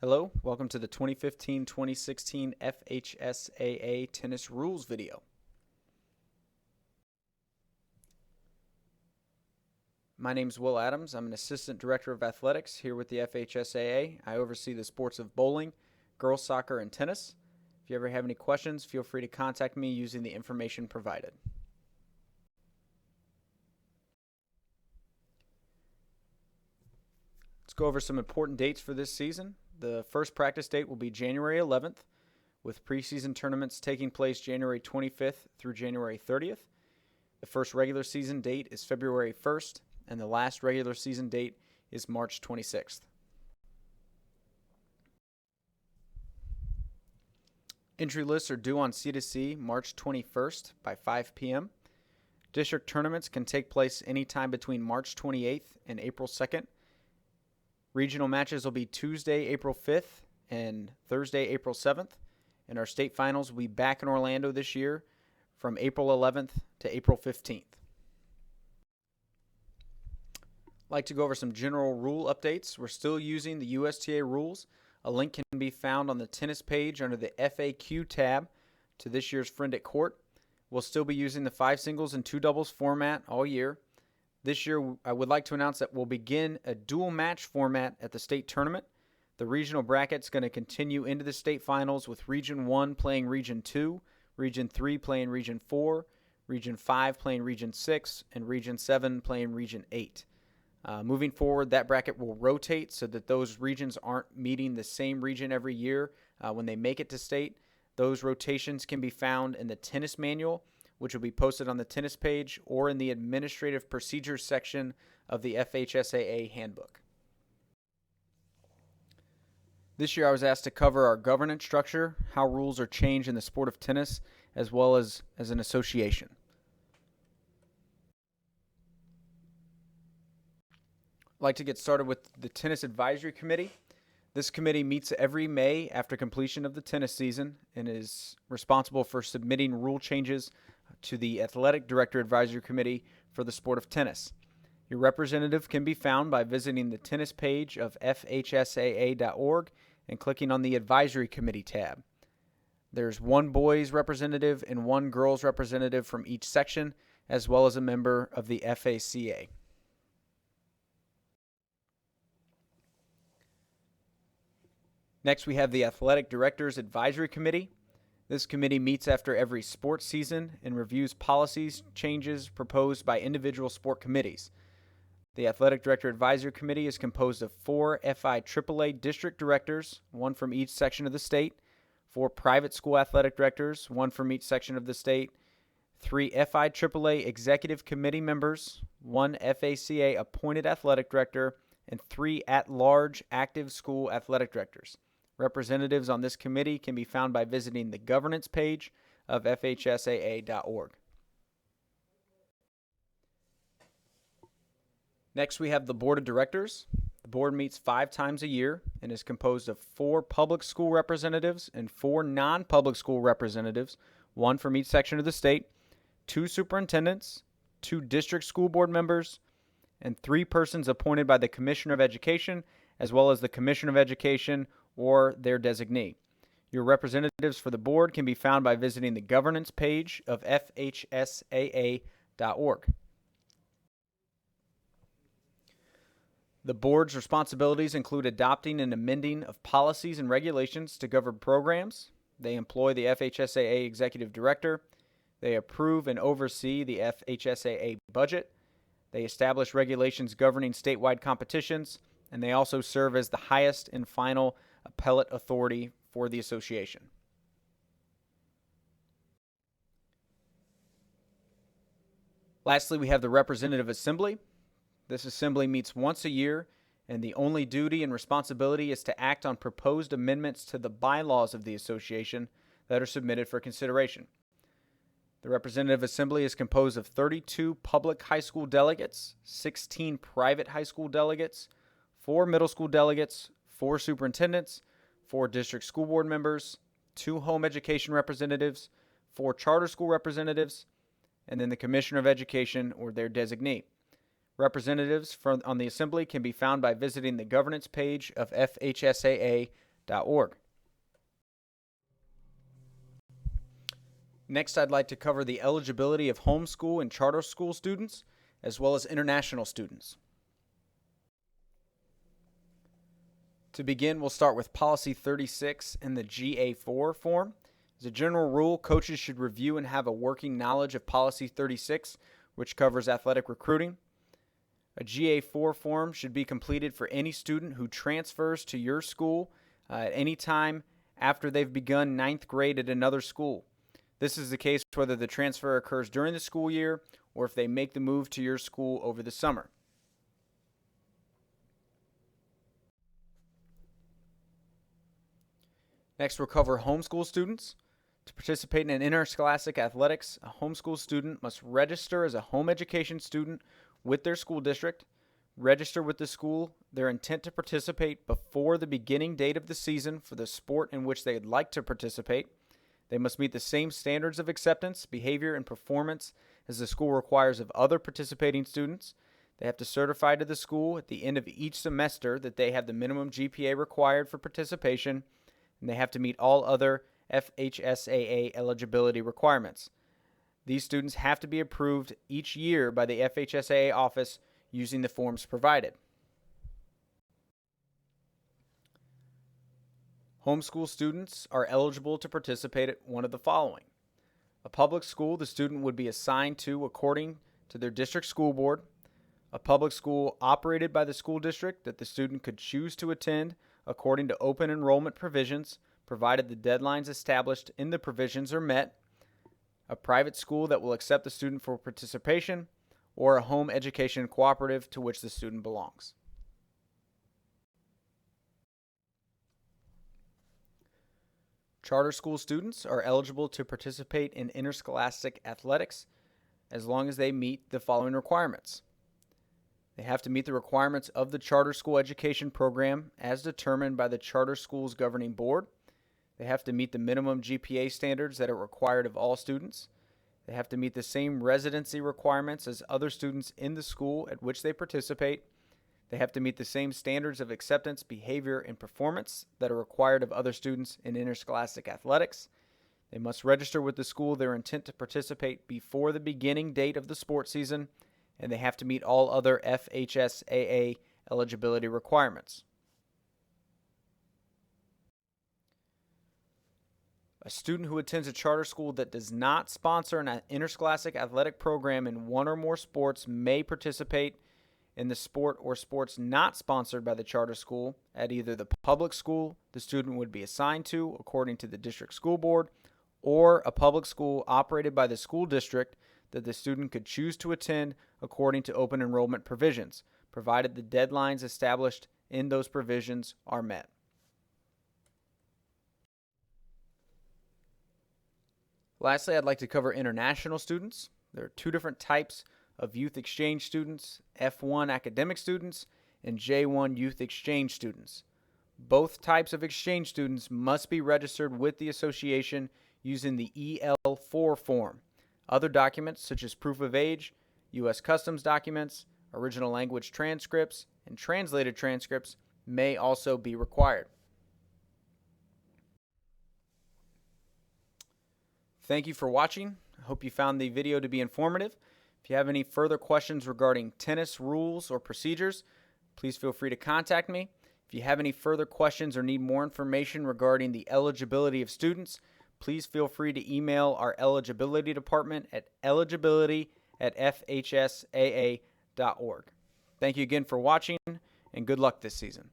Hello, welcome to the 2015-2016 FHSAA Tennis Rules video. My name is Will Adams. I'm an Assistant Director of Athletics here with the FHSAA. I oversee the sports of bowling, girls soccer, and tennis. If you ever have any questions, feel free to contact me using the information provided. Let's go over some important dates for this season. The first practice date will be January 11th, with preseason tournaments taking place January 25th through January 30th. The first regular season date is February 1st, and the last regular season date is March 26th. Entry lists are due on C2C March 21st by 5 p.m. District tournaments can take place anytime between March 28th and April 2nd. Regional matches will be Tuesday, April 5th and Thursday, April 7th. And our state finals will be back in Orlando this year from April 11th to April 15th. I'd like to go over some general rule updates. We're still using the USTA rules. A link can be found on the tennis page under the FAQ tab to this year's Friend at Court. We'll still be using the 5 singles and 2 doubles format all year. This year, I would like to announce that we'll begin a dual match format at the state tournament. The regional bracket's going to continue into the state finals with Region 1 playing Region 2, Region 3 playing Region 4, Region 5 playing Region 6, and Region 7 playing Region 8. Moving forward, that bracket will rotate so that those regions aren't meeting the same region every year when they make it to state. Those rotations can be found in the tennis manual, which will be posted on the tennis page or in the administrative procedures section of the FHSAA handbook. This year I was asked to cover our governance structure, how rules are changed in the sport of tennis, as well as an association. I'd like to get started with the Tennis Advisory Committee. This committee meets every May after completion of the tennis season and is responsible for submitting rule changes to the Athletic Director Advisory Committee for the sport of tennis. Your representative can be found by visiting the tennis page of FHSAA.org and clicking on the Advisory Committee tab. There's one boys representative and one girls representative from each section, as well as a member of the FHSAA. Next, we have the Athletic Directors Advisory Committee. This committee meets after every sports season and reviews policies changes proposed by individual sport committees. The Athletic Director Advisory Committee is composed of 4 FHSAA district directors, one from each section of the state, 4 private school athletic directors, one from each section of the state, 3 FHSAA executive committee members, 1 FHSAA appointed athletic director, and 3 at-large active school athletic directors. Representatives on this committee can be found by visiting the governance page of FHSAA.org. Next, we have the Board of Directors. The board meets 5 times a year and is composed of 4 public school representatives and 4 non-public school representatives, one from each section of the state, 2 superintendents, 2 district school board members, and 3 persons appointed by the Commissioner of Education, as well as the Commissioner of Education or their designee. Your representatives for the board can be found by visiting the governance page of FHSAA.org. The board's responsibilities include adopting and amending of policies and regulations to govern programs. They employ the FHSAA Executive Director. They approve and oversee the FHSAA budget. They establish regulations governing statewide competitions, and they also serve as the highest and final appellate authority for the association. Lastly, we have the Representative Assembly. This assembly meets once a year, and the only duty and responsibility is to act on proposed amendments to the bylaws of the association that are submitted for consideration. The Representative Assembly is composed of 32 public high school delegates, 16 private high school delegates, 4 middle school delegates, 4 superintendents, 4 district school board members, 2 home education representatives, 4 charter school representatives, and then the Commissioner of Education or their designee. Representatives on the Assembly can be found by visiting the governance page of FHSAA FHSAA.org. Next, I'd like to cover the eligibility of homeschool and charter school students, as well as international students. To begin, we'll start with Policy 36 and the GA4 form. As a general rule, coaches should review and have a working knowledge of Policy 36, which covers athletic recruiting. A GA4 form should be completed for any student who transfers to your school at any time after they've begun 9th grade at another school. This is the case whether the transfer occurs during the school year or if they make the move to your school over the summer. Next, we'll cover homeschool students. To participate in interscholastic athletics, a homeschool student must register as a home education student with their school district, register with the school their intent to participate before the beginning date of the season for the sport in which they would like to participate. They must meet the same standards of acceptance, behavior, and performance as the school requires of other participating students. They have to certify to the school at the end of each semester that they have the minimum GPA required for participation, and they have to meet all other FHSAA eligibility requirements. These students have to be approved each year by the FHSAA office using the forms provided. Homeschool students are eligible to participate at one of the following. A public school the student would be assigned to according to their district school board. A public school operated by the school district that the student could choose to attend according to open enrollment provisions, provided the deadlines established in the provisions are met. A private school that will accept the student for participation, or a home education cooperative to which the student belongs. Charter school students are eligible to participate in interscholastic athletics as long as they meet the following requirements. They have to meet the requirements of the charter school education program as determined by the charter school's governing board. They have to meet the minimum GPA standards that are required of all students. They have to meet the same residency requirements as other students in the school at which they participate. They have to meet the same standards of acceptance, behavior, and performance that are required of other students in interscholastic athletics. They must register with the school their intent to participate before the beginning date of the sports season, and they have to meet all other FHSAA eligibility requirements. A student who attends a charter school that does not sponsor an interscholastic athletic program in one or more sports may participate in the sport or sports not sponsored by the charter school at either the public school the student would be assigned to according to the district school board, or a public school operated by the school district that the student could choose to attend according to open enrollment provisions, provided the deadlines established in those provisions are met. Lastly, I'd like to cover international students. There are two different types of youth exchange students, F1 academic students and J1 youth exchange students. Both types of exchange students must be registered with the association using the EL4 form. Other documents such as proof of age, U.S. Customs documents, original language transcripts, and translated transcripts may also be required. Thank you for watching. I hope you found the video to be informative. If you have any further questions regarding tennis rules or procedures, please feel free to contact me. If you have any further questions or need more information regarding the eligibility of students, please feel free to email our eligibility department at eligibility@fhsaa.org. Thank you again for watching, and good luck this season.